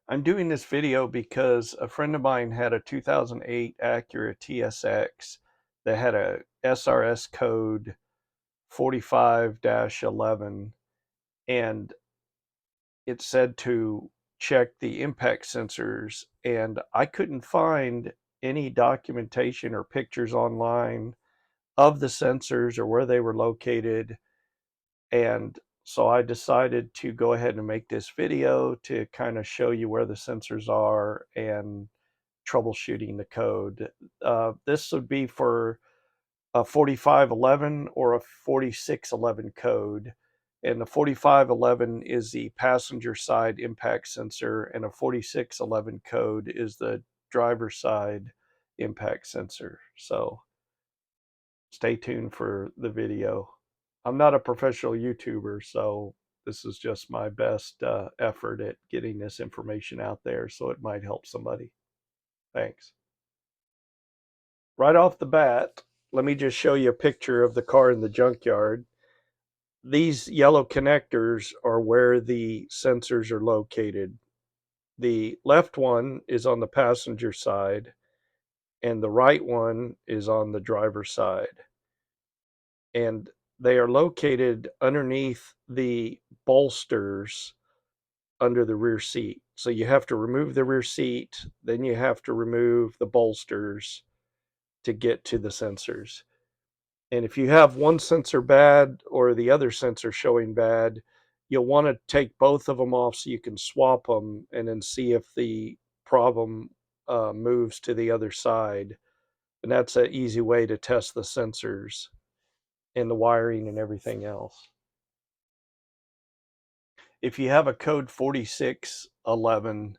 I'm doing this video because a friend of mine had a 2008 Acura TSX that had a SRS code 45-11, and it said to check the impact sensors, and I couldn't find any documentation or pictures online of the sensors or where they were located. And so I decided to go ahead and make this video to kind of show you where the sensors are and troubleshooting the code. This would be for a 4511 or a 4611 code. And the 4511 is the passenger side impact sensor, and a 4611 code is the driver side impact sensor. So stay tuned for the video. I'm not a professional YouTuber, so this is just my best effort at getting this information out there, so it might help somebody. Thanks. Right off the bat, let me just show you a picture of the car in the junkyard. These yellow connectors are where the sensors are located. The left one is on the passenger side, and the right one is on the driver's side. And they are located underneath the bolsters under the rear seat. So you have to remove the rear seat, then you have to remove the bolsters to get to the sensors. And if you have one sensor bad or the other sensor showing bad, you'll want to take both of them off so you can swap them and then see if the problem moves to the other side. And that's an easy way to test the sensors and the wiring and everything else. If you have a code 4611,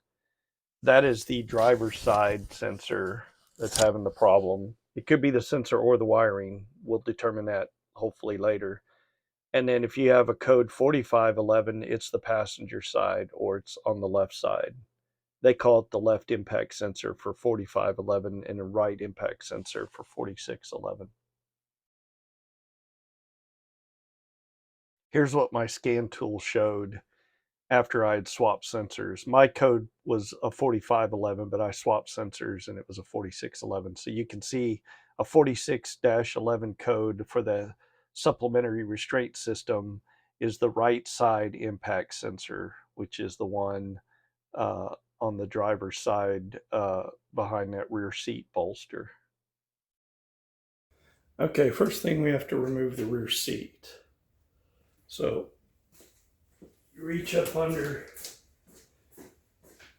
that is the driver's side sensor that's having the problem. It could be the sensor or the wiring. We'll determine that hopefully later. And then if you have a code 4511, it's the passenger side or it's on the left side. They call it the left impact sensor for 4511 and a right impact sensor for 4611. Here's what my scan tool showed after I had swapped sensors. My code was a 4511, but I swapped sensors and it was a 4611. So you can see a 46-11 code for the supplementary restraint system is the right side impact sensor, which is the one on the driver's side behind that rear seat bolster. Okay, first thing we have to remove the rear seat. So you reach up under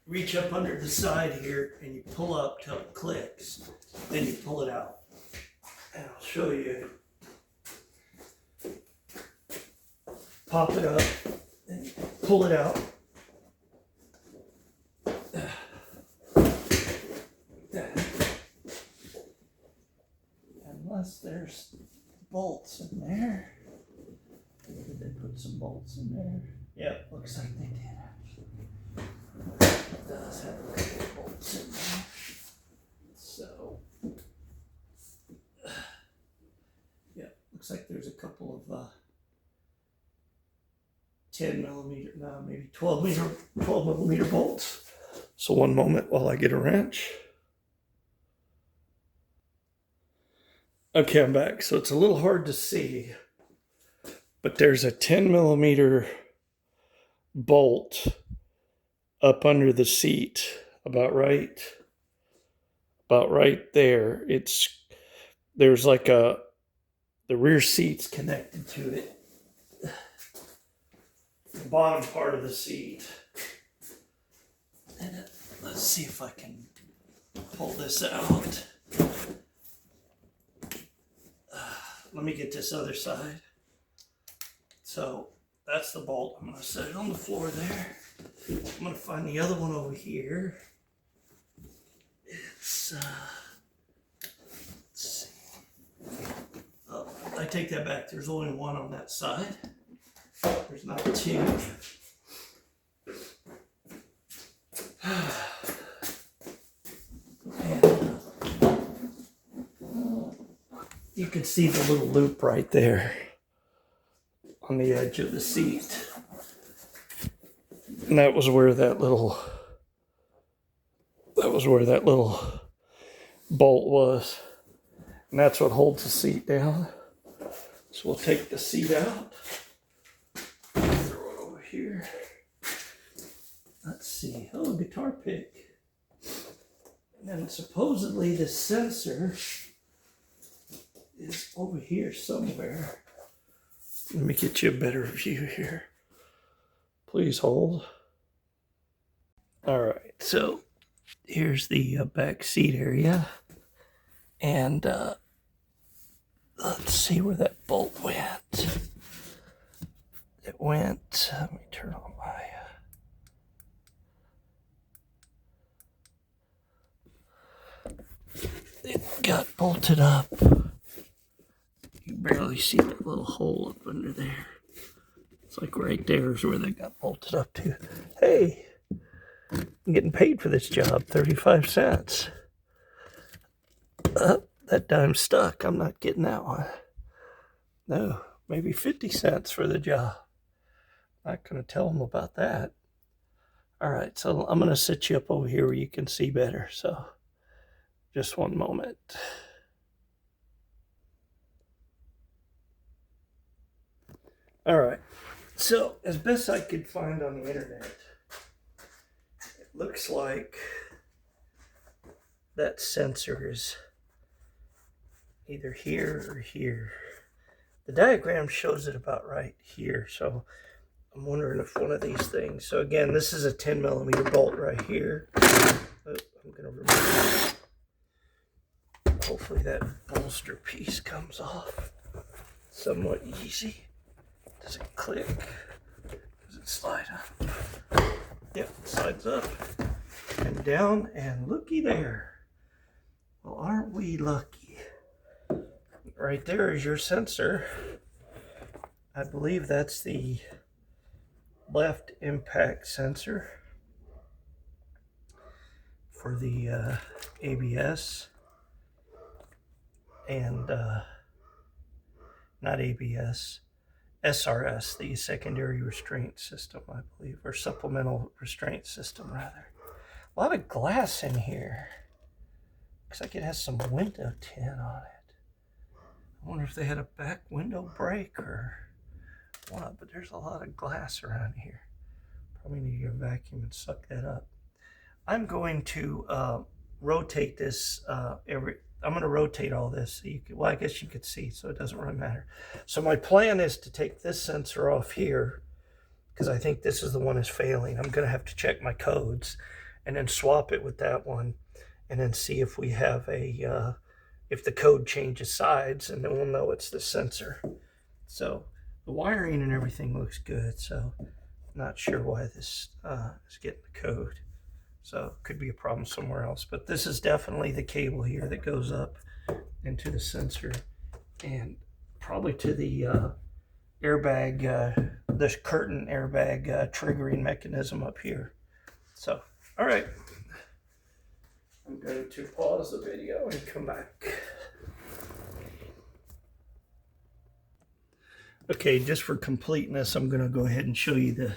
the side here and you pull up till it clicks, then you pull it out. And I'll show you. Pop it up and pull it out. Unless there's bolts in there. Did they put some bolts in there? Yep, looks like they did actually. It does have a couple of bolts in there. So, yeah, looks like there's a couple of 10 millimeter, no, maybe 12 millimeter bolts. So one moment while I get a wrench. Okay, I'm back. So it's a little hard to see, but there's a 10 millimeter bolt up under the seat, about right there. There's like the rear seat's connected to it. The bottom part of the seat. And let's see if I can pull this out. Let me get this other side. So that's the bolt. I'm going to set it on the floor there. I'm going to find the other one over here. It's, let's see. Oh, I take that back. There's only one on that side. There's not two. And you can see the little loop right there on the edge of the seat. And that was where that little That was where that little bolt was. And that's what holds the seat down. So we'll take the seat out. Throw it over here. Let's see. Oh, guitar pick. And supposedly the sensor is over here somewhere. Let me get you a better view here. Please hold. All right, so here's the back seat area. And let's see where that bolt went. It went, let me turn on my... It got bolted up. You barely see that little hole up under there. It's like right there is where they got bolted up to. Hey, I'm getting paid for this job, 35 cents. That dime's stuck. I'm not getting that one. No, maybe 50 cents for the job. Not going to tell them about that. All right, so I'm going to sit you up over here where you can see better. So just one moment. All right, so as best I could find on the internet, it looks like that sensor is either here or here. The diagram shows it about right here, so I'm wondering if one of these things. So again, this is a 10 millimeter bolt right here. Oh, I'm gonna remove it. Hopefully that bolster piece comes off somewhat easy. Does it click? Does it slide up? Yep, it slides up and down, and looky there. Well, aren't we lucky? Right there is your sensor. I believe that's the left impact sensor for the ABS and not ABS, SRS, the secondary restraint system, I believe, or supplemental restraint system rather. A lot of glass in here. Looks like it has some window tint on it. I wonder if they had a back window break or what, but there's a lot of glass around here. Probably need to get a vacuum and suck that up. I'm going to rotate this I'm going to rotate all this. So you could, well, I guess you could see, so it doesn't really matter. So my plan is to take this sensor off here because I think this is the one that's failing. I'm going to have to check my codes and then swap it with that one and then see if we have a, if the code changes sides, and then we'll know it's the sensor. So the wiring and everything looks good, so I'm not sure why this is getting the code. So it could be a problem somewhere else. But this is definitely the cable here that goes up into the sensor and probably to the airbag, this curtain airbag triggering mechanism up here. So, all right. I'm going to pause the video and come back. Okay, just for completeness, I'm going to go ahead and show you the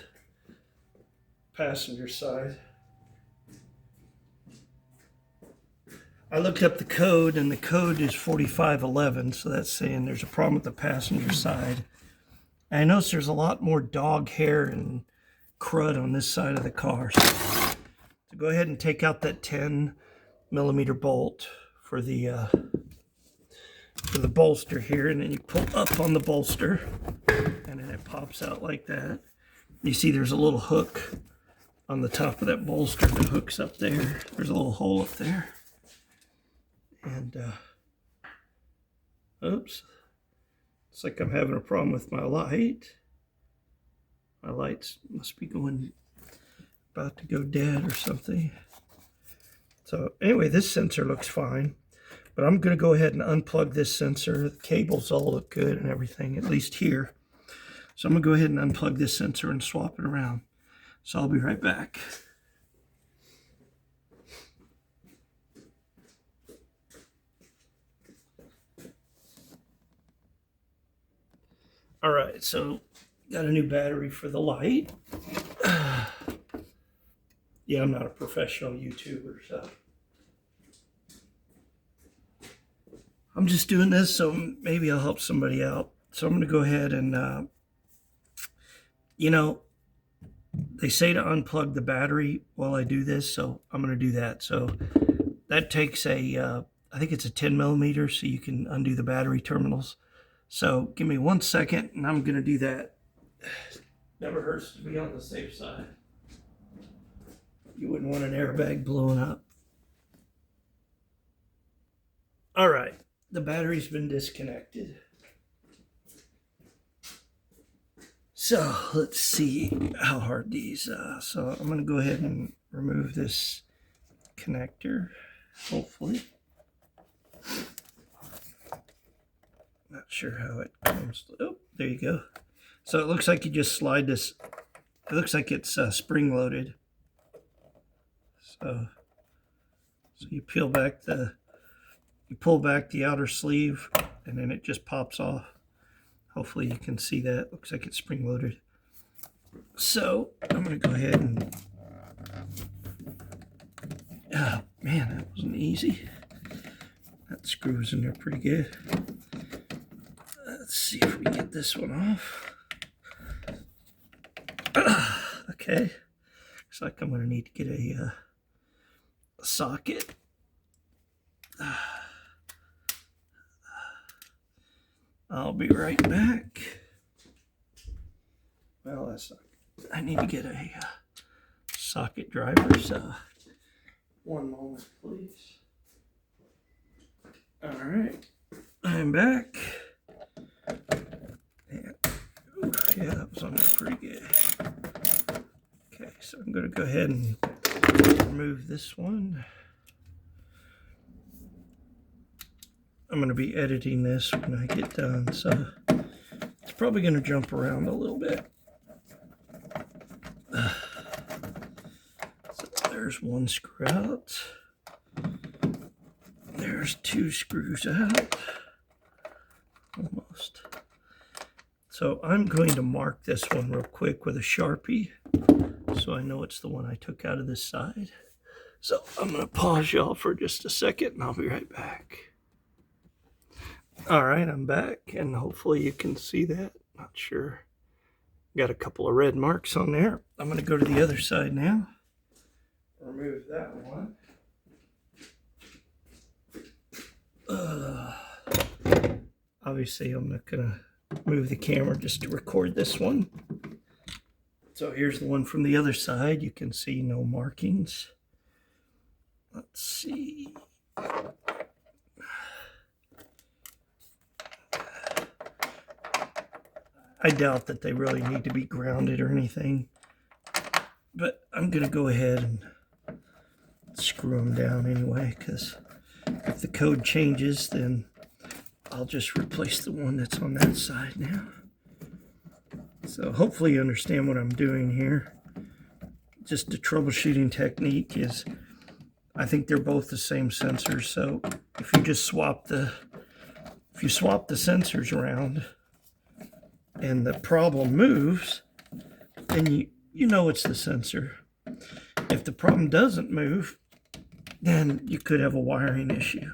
passenger side. I looked up the code, and the code is 4511, so that's saying there's a problem with the passenger side. I notice there's a lot more dog hair and crud on this side of the car. So go ahead and take out that 10 millimeter bolt for the bolster here, and then you pull up on the bolster, and then it pops out like that. You see there's a little hook on the top of that bolster that hooks up there. There's a little hole up there. And, oops, it's like I'm having a problem with my light. My lights must be about to go dead or something. So anyway, this sensor looks fine, but I'm going to go ahead and unplug this sensor. The cables all look good and everything, at least here. So I'm going to go ahead and unplug this sensor and swap it around. So I'll be right back. All right, so got a new battery for the light. Yeah, I'm not a professional YouTuber, so I'm just doing this so maybe I'll help somebody out. So I'm going to go ahead and, you know, they say to unplug the battery while I do this, so I'm going to do that. So that takes I think it's a 10 millimeter, so you can undo the battery terminals. So give me 1 second, and I'm going to do that. Never hurts to be on the safe side. You wouldn't want an airbag blowing up. All right, the battery's been disconnected. So let's see how hard these. So I'm going to go ahead and remove this connector, hopefully. Not sure how it comes. Oh, there you go. So it looks like you just slide this. It looks like it's spring loaded. So you pull back the outer sleeve, and then it just pops off. Hopefully you can see that. Looks like it's spring loaded. So I'm going to go ahead and, oh man, that wasn't easy. That screws in there pretty good. Let's see if we get this one off. Okay. Looks like I'm going to need to get a socket. I'll be right back. Well, that's not good. I need to get a socket driver, so 1 moment, please. All right, I'm back. And, yeah, that was on there pretty good. Okay, so I'm going to go ahead and remove this one. I'm going to be editing this when I get done, so it's probably going to jump around a little bit. So there's 1 screw out. There's 2 screws out. Almost. So I'm going to mark this one real quick with a Sharpie so I know it's the one I took out of this side. So I'm going to pause y'all for just a second and I'll be right back. All right, I'm back, and hopefully you can see that. Not sure. Got a couple of red marks on there. I'm going to go to the other side now. Remove that one. Obviously, I'm not going to move the camera just to record this one. So here's the one from the other side. You can see no markings. Let's see. I doubt that they really need to be grounded or anything, but I'm going to go ahead and screw them down anyway, because if the code changes, then I'll just replace the one that's on that side now. So hopefully you understand what I'm doing here. Just a troubleshooting technique is, I think they're both the same sensors, so if you just swap the sensors around, and the problem moves, then you know it's the sensor. If the problem doesn't move, then you could have a wiring issue.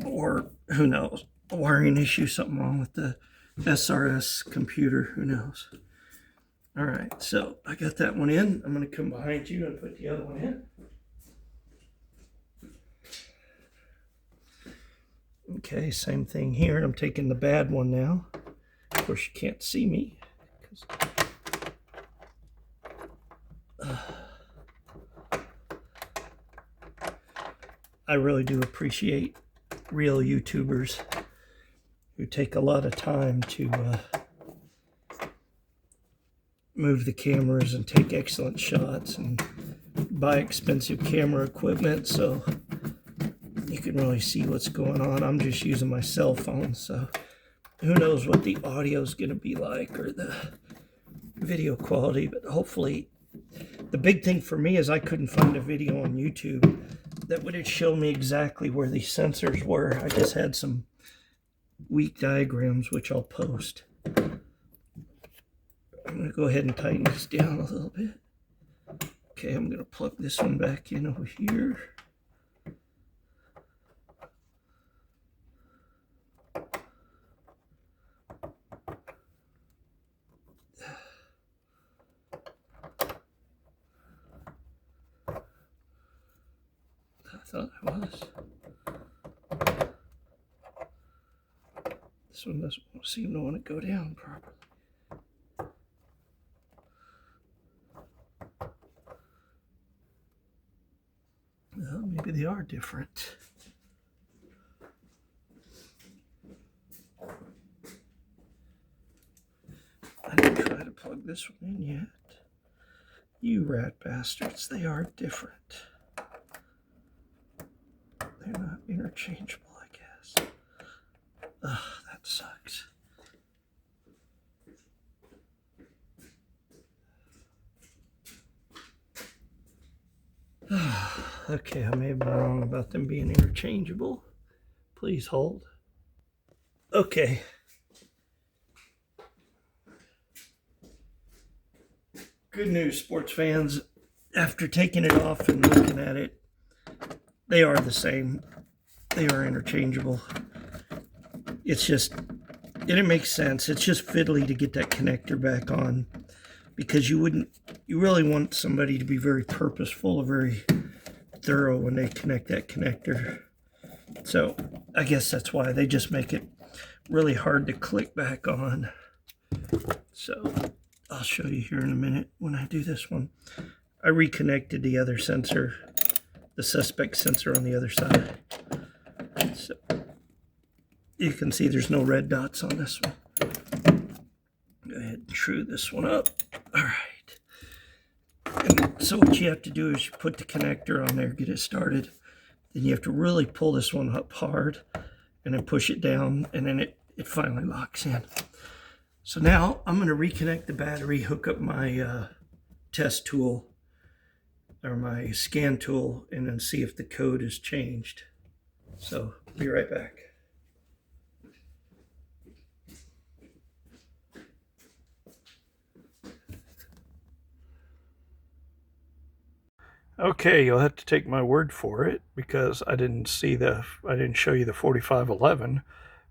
Or who knows, a wiring issue, something wrong with the SRS computer, who knows. All right, so I got that one in. I'm going to come behind you and put the other one in. Okay, same thing here. I'm taking the bad one now. Of course, you can't see me. I really do appreciate real YouTubers who take a lot of time to move the cameras and take excellent shots and buy expensive camera equipment, so you can really see what's going on. I'm just using my cell phone, so who knows what the audio is going to be like or the video quality, but hopefully. The big thing for me is I couldn't find a video on YouTube that would have shown me exactly where these sensors were. I just had some weak diagrams, which I'll post. I'm going to go ahead and tighten this down a little bit. Okay, I'm going to plug this one back in over here. thought I was. This one doesn't seem to want to go down properly. Well, maybe they are different. I didn't try to plug this one in yet. You rat bastards, they are different. They're not interchangeable, I guess. Ugh, that sucks. Okay, I may have been wrong about them being interchangeable. Please hold. Okay. Good news, sports fans. After taking it off and looking at it, they are the same. They are interchangeable. It's just, and it makes sense. It's just fiddly to get that connector back on, because you really want somebody to be very purposeful or very thorough when they connect that connector. So I guess that's why they just make it really hard to click back on. So I'll show you here in a minute when I do this one. I reconnected the other sensor, the suspect sensor on the other side. So you can see there's no red dots on this one. Go ahead and true this one up. All right. And so what you have to do is you put the connector on there, get it started. Then you have to really pull this one up hard and then push it down, and then it finally locks in. So now I'm going to reconnect the battery, hook up my test tool or my scan tool, and then see if the code has changed. So be right back. Okay, you'll have to take my word for it, because I didn't show you the 4511,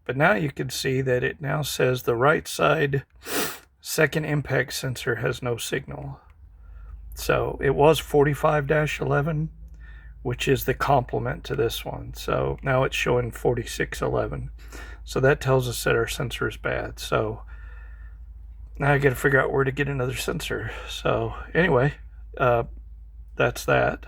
but now you can see that it now says the right side second impact sensor has no signal. So it was 45-11, which is the complement to this one. So now it's showing 4611. So that tells us that our sensor is bad. So now I got to figure out where to get another sensor. So anyway, that's that.